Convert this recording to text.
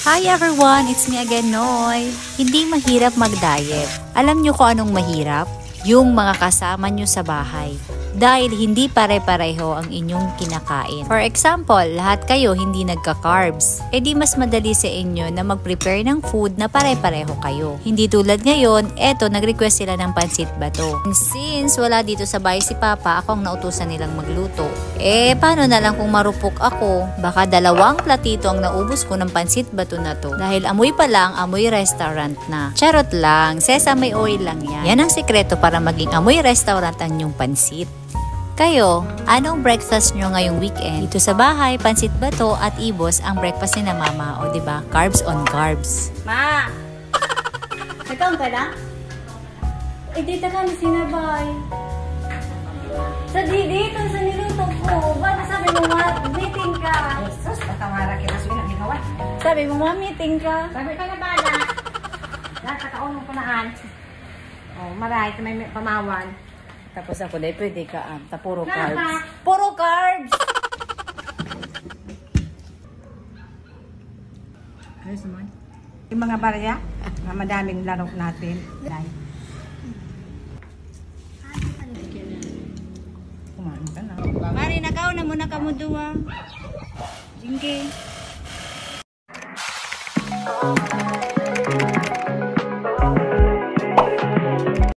Hi everyone! It's me again, Noy. Hindi mahirap mag-diet. Alam nyo kung anong mahirap? Yung mga kasama nyo sa bahay. Dahil hindi pare-pareho ang inyong kinakain. For example, lahat kayo hindi nagka-carbs. E di mas madali sa inyo na mag-prepare ng food na pare-pareho kayo. Hindi tulad ngayon, eto nag-request sila ng pansit bato. And since wala dito sa bahay si Papa, ako ang nautusan nilang magluto. Eh, paano na lang kung marupok ako? Baka 2 platito ang naubos ko ng pansit bato na to. Dahil amoy pa lang, amoy restaurant na. Charot lang, sesame oil lang yan. Yan ang sikreto para maging amoy restaurant ang inyong pansit. Kayo, anong breakfast nyo ngayong weekend? Dito sa bahay, pansit bato at ibos ang breakfast ni na Mama. O diba? Carbs on carbs. Ma! Nagkaon ka na? Eh, dito ka na sinabay. Sa dito, sa niluto ko. Ba't sabi mo ma, meeting ka? Jesus, patawara kita sa pinag-ikawan. Sabi mo ma, meeting ka? Sabi ka na ba na? Nakataon mo punaan. Oh, maray, may pamawan. Tapos ako dahil pwede ka puro carbs. Puro carbs! Ayos naman. Yung mga barya, na madaming laro natin. Kumain ka na. Mari, nakaw na muna ka mo duwa. Jingke.